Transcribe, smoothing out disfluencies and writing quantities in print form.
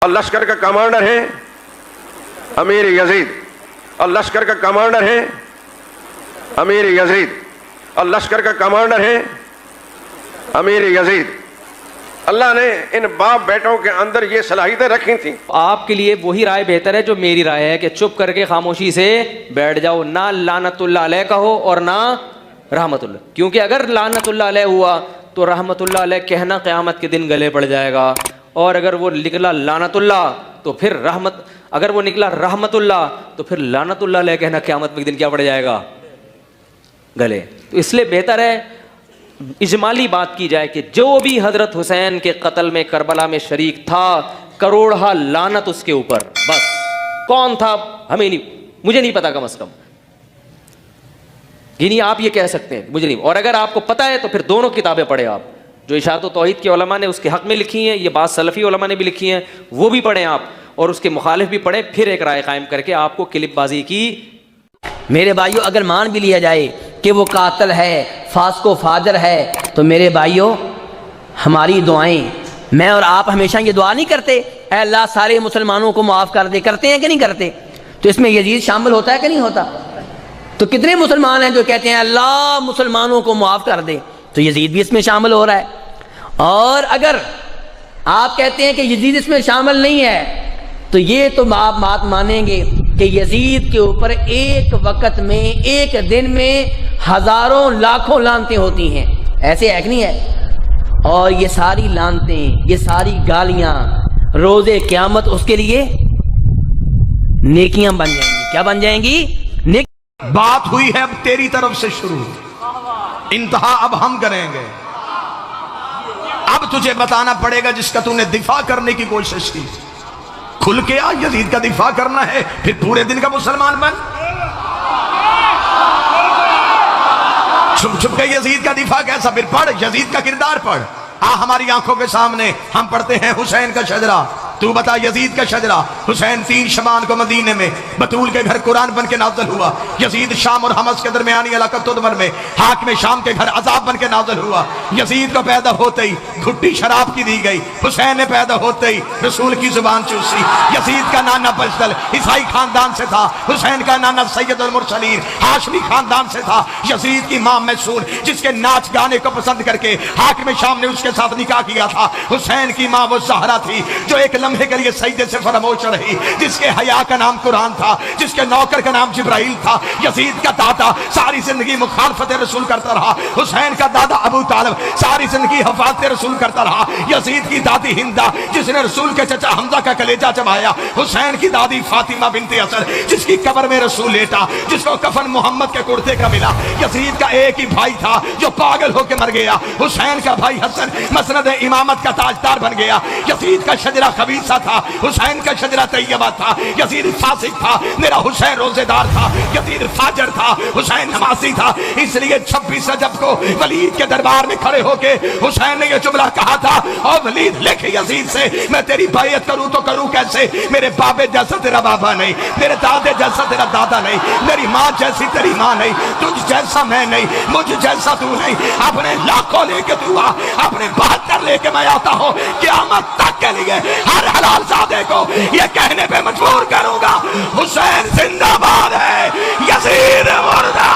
اور لشکر کا کمانڈر ہے امیر یزید، اور لشکر کا کمانڈر ہے امیر یزید، اور لشکر کا کمانڈر ہے امیر یزید۔ اللہ نے ان باپ بیٹوں کے اندر یہ صلاحیتیں رکھی تھیں۔ آپ کے لیے وہی رائے بہتر ہے جو میری رائے ہے کہ چپ کر کے خاموشی سے بیٹھ جاؤ، نہ لعنت اللہ علیہ کہو اور نہ رحمت اللہ، کیونکہ اگر لعنت اللہ علیہ ہوا تو رحمت اللہ علیہ کہنا قیامت کے دن گلے پڑ جائے گا، اور اگر وہ نکلا لعنت اللہ تو پھر اگر وہ نکلا رحمت اللہ تو پھر لعنت اللہ علیہ کہنا قیامت کے دن کیا پڑ جائے گا؟ گلے۔ تو اس لیے بہتر ہے اجمالی بات کی جائے کہ جو بھی حضرت حسین کے قتل میں کربلا میں شریک تھا، کروڑہ لعنت اس کے اوپر، بس کون تھا ہمیں نہیں، مجھے نہیں پتا، کم از کم یعنی آپ یہ کہہ سکتے ہیں مجھے نہیں، اور اگر آپ کو پتا ہے تو پھر دونوں کتابیں پڑھیں آپ، جو اشاعت و توحید کے علماء نے اس کے حق میں لکھی ہیں، یہ بات سلفی علماء نے بھی لکھی ہیں، وہ بھی پڑھیں آپ، اور اس کے مخالف بھی پڑھیں، پھر ایک رائے قائم کر کے آپ کو کلپ بازی کی۔ میرے بھائیوں اگر مان بھی لیا جائے کہ وہ قاتل ہے، فاسق و فاجر ہے، تو میرے بھائیوں ہماری دعائیں، میں اور آپ ہمیشہ یہ دعا نہیں کرتے اے اللہ سارے مسلمانوں کو معاف کر دے، کرتے ہیں کہ نہیں کرتے؟ تو اس میں یزید شامل ہوتا ہے کہ نہیں ہوتا؟ تو کتنے مسلمان ہیں جو کہتے ہیں اللہ مسلمانوں کو معاف کر دے؟ تو یزید بھی اس میں شامل ہو رہا ہے۔ اور اگر آپ کہتے ہیں کہ یزید اس میں شامل نہیں ہے تو یہ تو آپ بات مانیں گے کہ یزید کے اوپر ایک وقت میں، ایک دن میں ہزاروں لاکھوں لعنتیں ہوتی ہیں، ایسے ہے کہ نہیں ہے؟ اور یہ ساری لعنتیں، یہ ساری گالیاں روز قیامت اس کے لیے نیکیاں بن جائیں گی۔ کیا بن جائیں گی؟ بات ہوئی ہے اب تیری طرف سے شروع، انتہا اب ہم کریں گے۔ اب تجھے بتانا پڑے گا جس کا تم نے دفاع کرنے کی کوشش کی، کھل کے آ، یزید کا دفاع کرنا ہے، پھر پورے دن کا مسلمان بن۔ چھپ چھپ کے یزید کا دفاع کیسا؟ پھر پڑھ یزید کا کردار پڑھ، آ ہماری آنکھوں کے سامنے ہم پڑھتے ہیں حسین کا شجرہ، تو بتا یزید کا شجرہ۔ حسین 3 شبان کو مدینے میں بطول کے گھر قرآن بن کے نازل ہوا، یزید شام اور حمص کے درمیانی علاقہ تدمر میں حاکم شام کے گھر عذاب بن کے نازل ہوا۔ یزید کو پیدا ہوتے ہی گھٹی شراب کی دی گئی، حسین نے پیدا ہوتے ہی رسول کی زبان چوسی۔ یزید کا نانا بجدل عیسائی خاندان سے تھا، حسین کا نانا سید المرسلین ہاشمی خاندان سے تھا۔ یزید کی ماں میسون جس کے ناچ گانے کو پسند کر کے حاکم شام نے اس کے ساتھ نکاح کیا تھا، حسین کی ماں وہ زہرا تھی جو ایک لمحے کے لیے سجدے سے فراموش رہی، جس کے حیا کا نام قرآن تھا، جس کے نوکر کا نام جبرائیل تھا۔ یزید کا دادا ساری زندگی مخالفت رسول کرتا رہا، حسین کا دادا ابو طالب ساری زندگی حفاظت رسول کرتا رہا۔ یزید کی دادی ہندا جس نے رسول کے چچا حمزہ کا کلیجہ چبایا، حسین کی دادی فاطمہ بنت اسد جس کی قبر میں رسول لیٹا، جس کو کفن محمد کے کرتے کا ملا۔ یزید کا ایک ہی بھائی تھا جو پاگل ہو کے مر گیا، حسین کا بھائی حسن مسند امامت کا تاجدار بن گیا۔ یزید کا شجرہ خبیثہ تھا، حسین کا شجرہ طیبہ تھا۔ یزید فاسق تھا، میرا حسین روزے دار تھا۔ یزید فاجر تھا، حسین نمازی تھا۔ اس لیے 26 رجب کو ولید کے دربار میں کھڑے ہو کے حسین نے یہ جملہ کہا تھا، اور ولید لکھ یزید سے میں تیری بیعت کروں تو کروں کیسے؟ میرے بابے جیسا تیرا بابا نہیں، میرے دادے جیسا تیرا دادا نہیں، میری ماں جیسی تیری ماں نہیں، تجھ جیسا میں نہیں، مجھ جیسا تو نہیں۔ اپنے لاکھوں لے کے تو آ، اپنے 72 لے کے میں آتا ہوں، قیامت تک کے لیے ہر حلال زادے کو یہ کہنے پہ مجبور کروں گا، حسین زندہ باد ہے، یزید مردہ۔